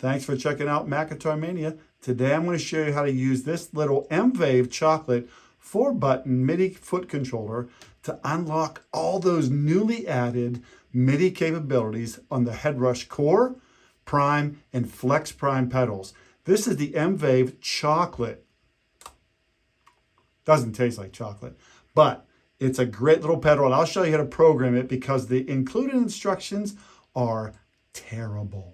Thanks for checking out Macintosh Mania. Today I'm going to show you how to use this little M-Vave Chocolate 4-button MIDI foot controller to unlock all those newly added MIDI capabilities on the Headrush Core, Prime, and Flex Prime pedals. This is the M-Vave Chocolate. Doesn't taste like chocolate, but it's a great little pedal, and I'll show you how to program it because the included instructions are terrible.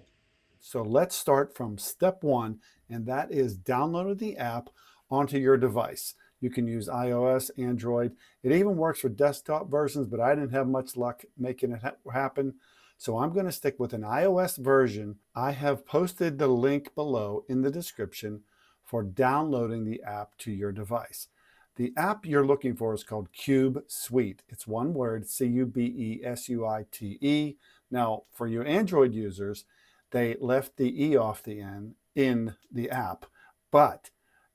So let's start from step one, and that is downloading the app onto your device. You can use iOS, Android. It even works for desktop versions, but I didn't have much luck making it happen. So I'm going to stick with an iOS version. I have posted the link below in the description for downloading the app to your device. The app you're looking for is called Footswitch. It's one word, Cubessuite. Now, for you Android users, they left the E off the end in the app, but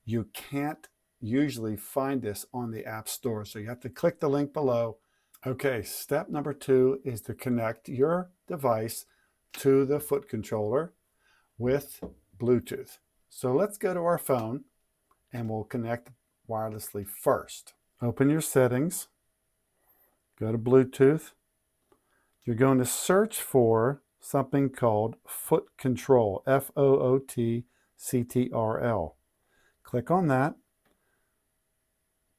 you can't usually find this on the App Store. So you have to click the link below. Okay, step number 2 is to connect your device to the foot controller with Bluetooth. So let's go to our phone and we'll connect wirelessly first. Open your settings, go to Bluetooth. You're going to search for something called foot control, Footctrl. Click on that,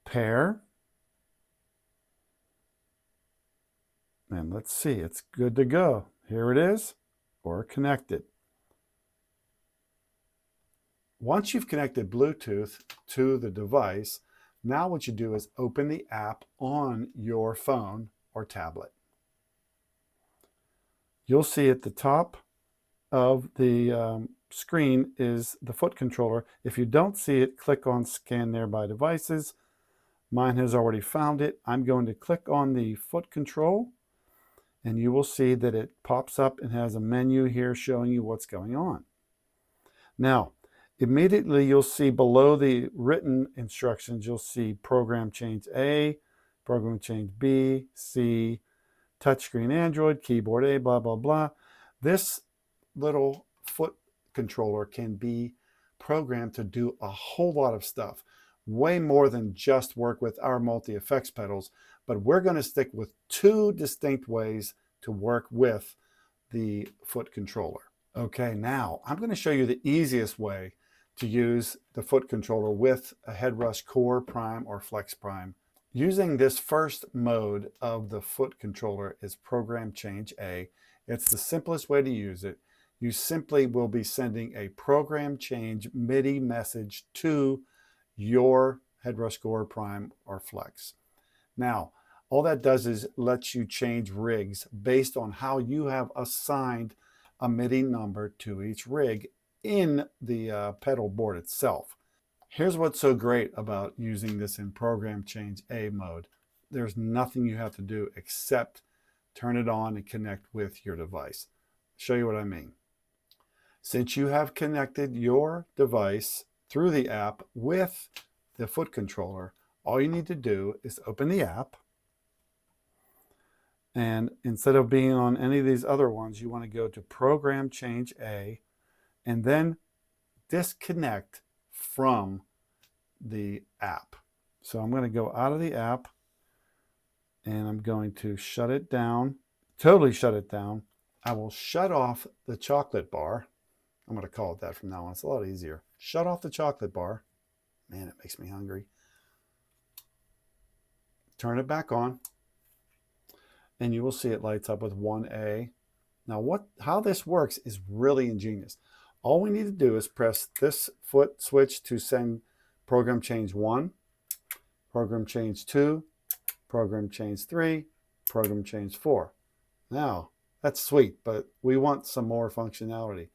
pair, and let's see, it's good to go. Here it is, or connected. Once you've connected Bluetooth to the device, now what you do is open the app on your phone or tablet. You'll see at the top of the screen is the foot controller. If you don't see it, click on Scan Nearby Devices. Mine has already found it. I'm going to click on the foot control, and you will see that it pops up and has a menu here showing you what's going on. Now, immediately you'll see below the written instructions, you'll see Program Change A, Program Change B, C, Touchscreen Android, Keyboard A, blah, blah, blah. This little foot controller can be programmed to do a whole lot of stuff, way more than just work with our multi-effects pedals, but we're going to stick with 2 distinct ways to work with the foot controller. Okay, now I'm going to show you the easiest way to use the foot controller with a Headrush Core, Prime, or Flex Prime. Using this first mode of the foot controller is Program Change A. It's the simplest way to use it. You simply will be sending a program change MIDI message to your Headrush Core, Prime, or Flex. Now, all that does is lets you change rigs based on how you have assigned a MIDI number to each rig in the pedal board itself. Here's what's so great about using this in Program Change A mode. There's nothing you have to do except turn it on and connect with your device. I'll show you what I mean. Since you have connected your device through the app with the foot controller, all you need to do is open the app. And instead of being on any of these other ones, you want to go to Program Change A and then disconnect from the app. So I'm going to go out of the app and I'm going to shut it down, totally shut it down. I will shut off the chocolate bar. I'm going to call it that from now on. It's a lot easier. Shut off the chocolate bar. Man, it makes me hungry. Turn it back on and you will see it lights up with 1A. Now how this works is really ingenious. All we need to do is press this foot switch to send Program Change 1, Program Change 2, Program Change 3, Program Change 4. Now, that's sweet, but we want some more functionality.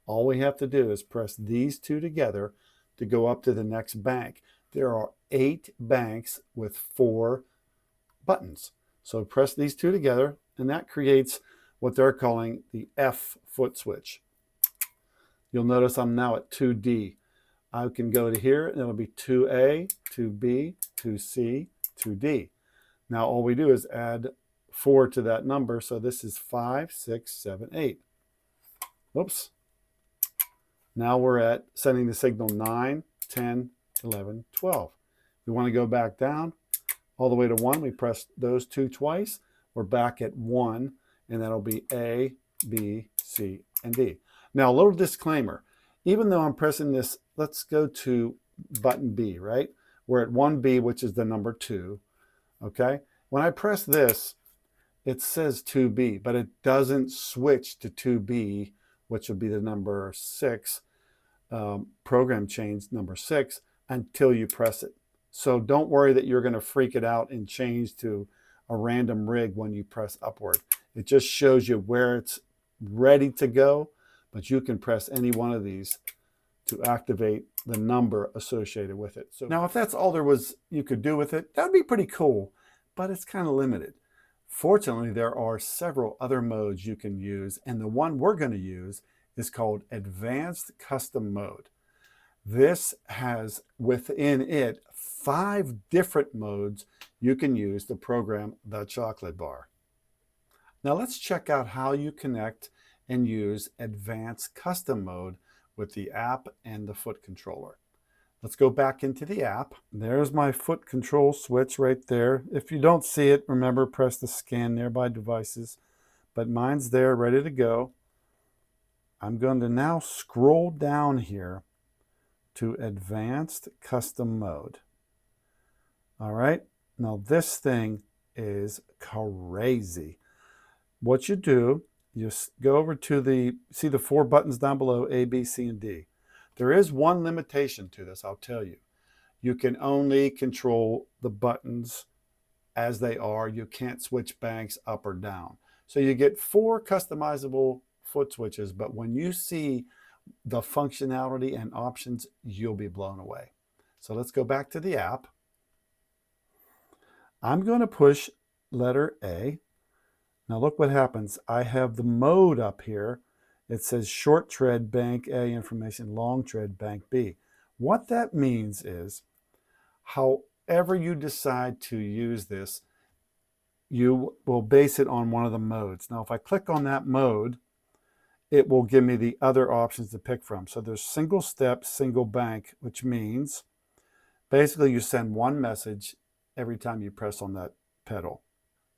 All we have to do is press these 2 together to go up to the next bank. There are 8 banks with 4 buttons. So press these 2 together, and that creates what they're calling the F foot switch. You'll notice I'm now at 2D. I can go to here, and it'll be 2A, 2B, 2C, 2D. Now all we do is add 4 to that number, so this is 5, 6, 7, 8. Oops. Now we're at sending the signal 9, 10, 11, 12. We want to go back down all the way to 1. We press those two twice. We're back at 1, and that'll be A, B, C, and D. Now, a little disclaimer. Even though I'm pressing this, let's go to button B, right? We're at 1B, which is the number 2, okay? When I press this, it says 2B, but it doesn't switch to 2B, which would be the number 6, program change number 6, until you press it. So don't worry that you're going to freak it out and change to a random rig when you press upward. It just shows you where it's ready to go, but you can press any one of these to activate the number associated with it. So now if that's all there was you could do with it, that would be pretty cool, but it's kind of limited. Fortunately, there are several other modes you can use, and the one we're going to use is called Advanced Custom Mode. This has within it 5 different modes you can use to program the chocolate bar. Now let's check out how you connect and use Advanced Custom Mode with the app and the foot controller. Let's go back into the app. There's my foot control switch right there. If you don't see it, remember, press the Scan Nearby Devices. But mine's there, ready to go. I'm going to now scroll down here to Advanced Custom Mode. All right, now this thing is crazy. What you do, you go over to see the 4 buttons down below, A, B, C, and D. There is one limitation to this, I'll tell you. You can only control the buttons as they are. You can't switch banks up or down. So you get 4 customizable foot switches, but when you see the functionality and options, you'll be blown away. So let's go back to the app. I'm going to push letter A. Now look what happens. I have the mode up here. It says short tread bank A information, long tread bank B. What that means is, however you decide to use this, you will base it on one of the modes. Now, if I click on that mode, it will give me the other options to pick from. So there's single step, single bank, which means basically you send one message every time you press on that pedal.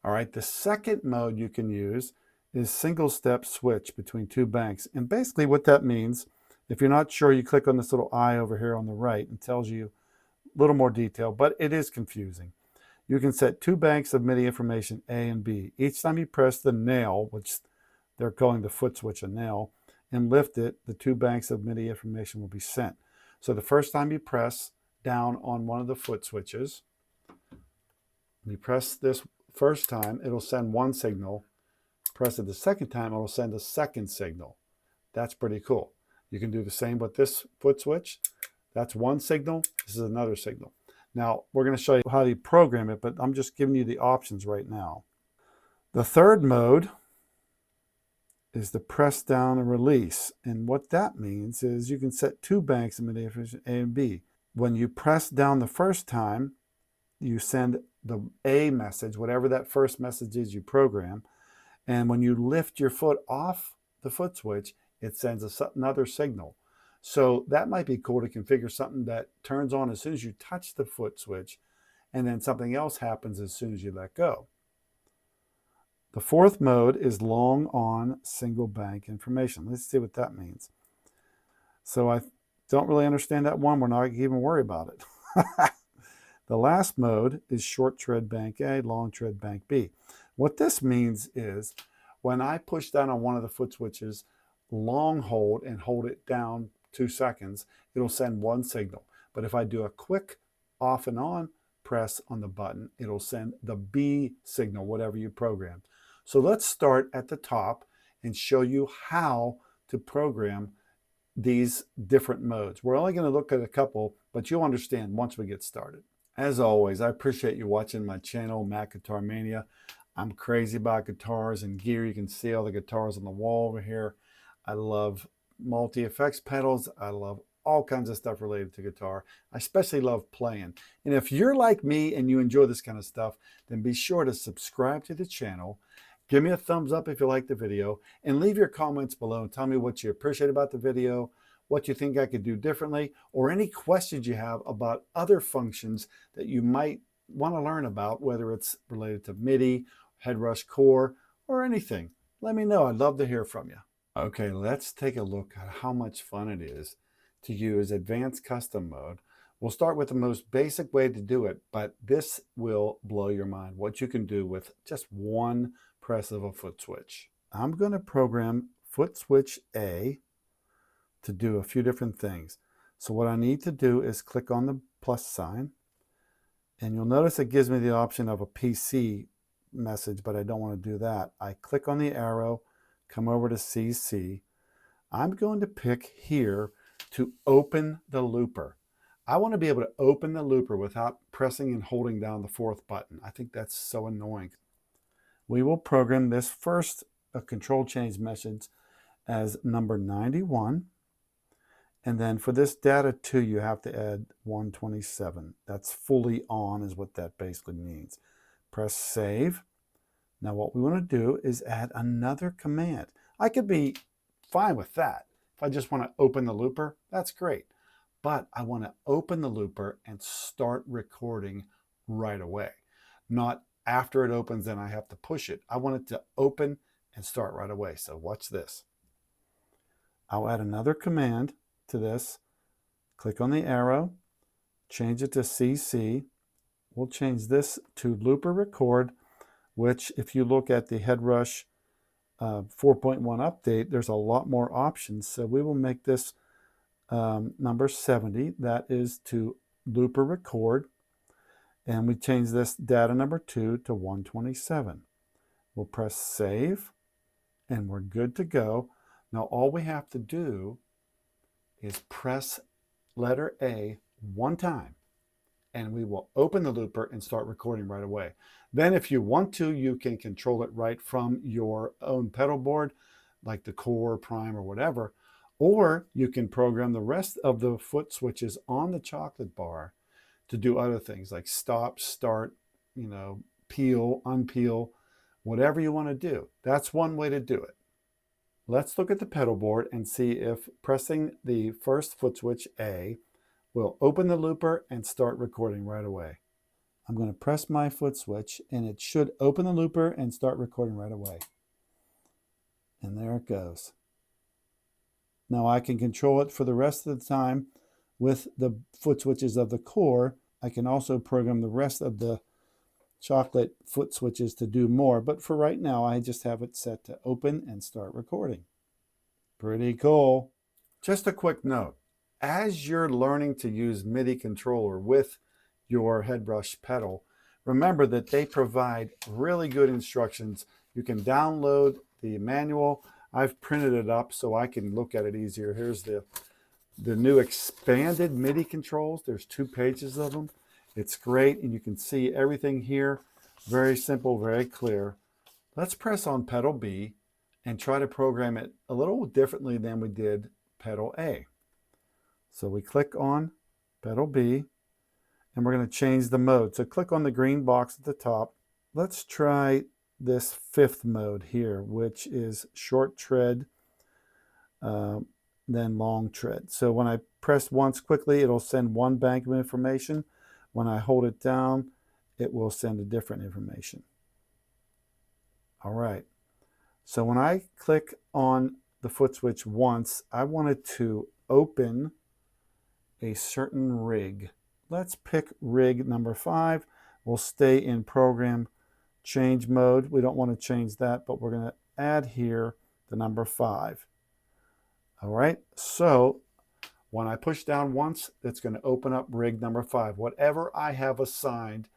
All right, the second mode you can use is single step switch between 2 banks. And basically what that means, if you're not sure, you click on this little eye over here on the right and tells you a little more detail, but it is confusing. You can set 2 banks of MIDI information, A and B. Each time you press the nail, which they're calling the foot switch a nail, and lift it, the 2 banks of MIDI information will be sent. So the first time you press down on one of the foot switches, you press this first time, it'll send one signal. Press it the second time, it'll send a second signal. That's pretty cool. You can do the same with this foot switch. That's one signal. This is another signal. Now, we're going to show you how to program it, but I'm just giving you the options right now. The third mode is the press down and release. And what that means is you can set 2 banks of MIDI information, A and B. When you press down the first time, you send the A message, whatever that first message is you program. And when you lift your foot off the foot switch, it sends another signal. So that might be cool to configure something that turns on as soon as you touch the foot switch, and then something else happens as soon as you let go. The fourth mode is long on single bank information. Let's see what that means. So I don't really understand that one. We're not even worry about it. The last mode is short tread bank A, long tread bank B. What this means is when I push down on one of the foot switches, long hold and hold it down 2 seconds, it'll send one signal. But if I do a quick off and on press on the button, it'll send the B signal, whatever you programmed. So let's start at the top and show you how to program these different modes. We're only going to look at a couple, but you'll understand once we get started. As always, I appreciate you watching my channel, Mac Guitar Mania. I'm crazy about guitars and gear. You can see all the guitars on the wall over here. I love multi-effects pedals. I love all kinds of stuff related to guitar. I especially love playing. And if you're like me and you enjoy this kind of stuff, then be sure to subscribe to the channel. Give me a thumbs up if you like the video, and leave your comments below and tell me what you appreciate about the video, what you think I could do differently, or any questions you have about other functions that you might want to learn about, whether it's related to MIDI, Headrush Core, or anything. Let me know. I'd love to hear from you. Okay, let's take a look at how much fun it is to use Advanced Custom Mode. We'll start with the most basic way to do it, but this will blow your mind what you can do with just one press of a foot switch. I'm going to program Footswitch A to do a few different things. So what I need to do is click on the plus sign, and you'll notice it gives me the option of a PC message, but I don't want to do that. I click on the arrow, come over to CC. I'm going to pick here to open the looper. I want to be able to open the looper without pressing and holding down the fourth button. I think that's so annoying. We will program this first control change message as number 91. And then for this data 2, you have to add 127. That's fully on is what that basically means. Press save. Now what we want to do is add another command. I could be fine with that. If I just want to open the looper, that's great. But I want to open the looper and start recording right away. Not after it opens and I have to push it. I want it to open and start right away. So watch this. I'll add another command to this. Click on the arrow, change it to CC. We'll change this to looper record, which if you look at the Headrush 4.1 update, there's a lot more options. So we will make this number 70. That is to looper record. And we change this data number 2 to 127. We'll press save and we're good to go. Now all we have to do is press letter A one time and we will open the looper and start recording right away. Then if you want to, you can control it right from your own pedal board, like the Core, Prime, or whatever, or you can program the rest of the foot switches on the chocolate bar to do other things like stop, start, peel, unpeel, whatever you want to do. That's one way to do it. Let's look at the pedal board and see if pressing the first foot switch A will open the looper and start recording right away. I'm going to press my foot switch and it should open the looper and start recording right away. And there it goes. Now I can control it for the rest of the time with the foot switches of the Core. I can also program the rest of the chocolate foot switches to do more, but for right now I just have it set to open and start recording. Pretty cool. Just a quick note, as you're learning to use MIDI controller with your Headrush pedal, remember that they provide really good instructions. You can download the manual. I've printed it up so I can look at it easier. Here's the new expanded MIDI controls. There's 2 pages of them. It's great, and you can see everything here. Very simple, very clear. Let's press on pedal B and try to program it a little differently than we did pedal A. So we click on pedal B, and we're going to change the mode. So click on the green box at the top. Let's try this 5th mode here, which is short tread, then long tread. So when I press once quickly, it'll send one bank of information. When I hold it down, it will send a different information. All right. So when I click on the foot switch once, I want it to open a certain rig. Let's pick rig number 5. We'll stay in program change mode. We don't want to change that, but we're going to add here the number 5. All right. So when I push down once, it's going to open up rig number 5, whatever I have assigned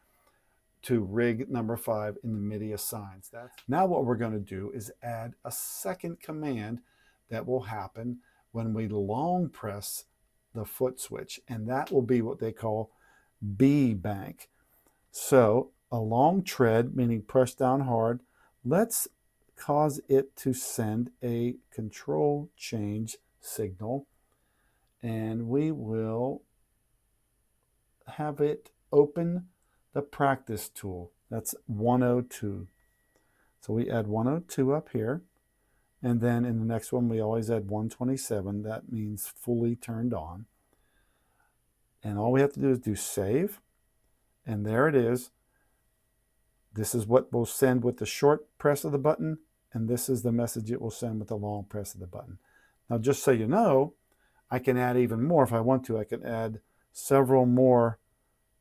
to rig number 5 in the MIDI assigns. Now what we're going to do is add a second command that will happen when we long press the foot switch, and that will be what they call B bank. So a long tread, meaning press down hard, let's cause it to send a control change signal, and we will have it open the practice tool. That's 102. So we add 102 up here, And then in the next one, we always add 127. That means fully turned on. And all we have to do is do save. And there it is. This is what we'll send with the short press of the button. And this is the message it will send with the long press of the button. Now, just so you know, I can add even more if I want to. I can add several more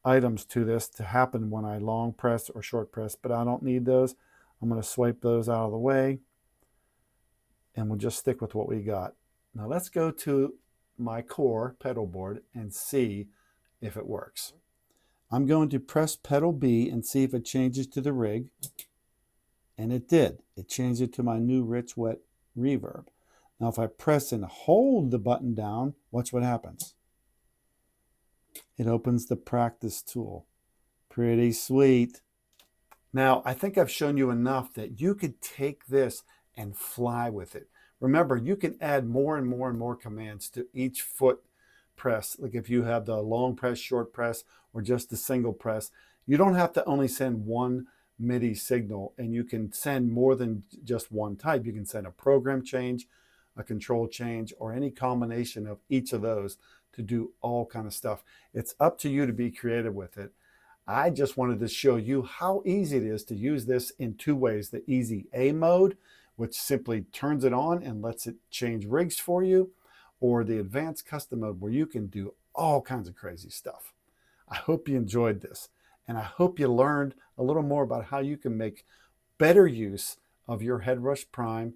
items to this to happen when I long press or short press, but I don't need those. I'm going to swipe those out of the way, and we'll just stick with what we got. Now let's go to my core pedal board and see if it works. I'm going to press pedal B and see if it changes to the rig, and it did. It changed it to my new rich wet reverb. Now if I press and hold the button down, watch what happens. It opens the practice tool. Pretty sweet. Now, I think I've shown you enough that you could take this and fly with it. Remember, you can add more and more and more commands to each foot press. Like if you have the long press, short press, or just the single press, you don't have to only send one MIDI signal, and you can send more than just one type. You can send a program change, a control change, or any combination of each of those to do all kind of stuff. It's up to you to be creative with it. I just wanted to show you how easy it is to use this in two ways. The easy A mode, which simply turns it on and lets it change rigs for you, or the advanced custom mode where you can do all kinds of crazy stuff. I hope you enjoyed this, and I hope you learned a little more about how you can make better use of your Headrush Prime,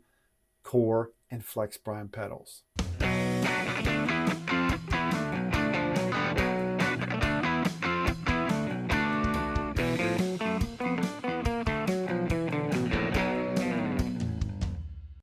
Core, and Flex Prime pedals.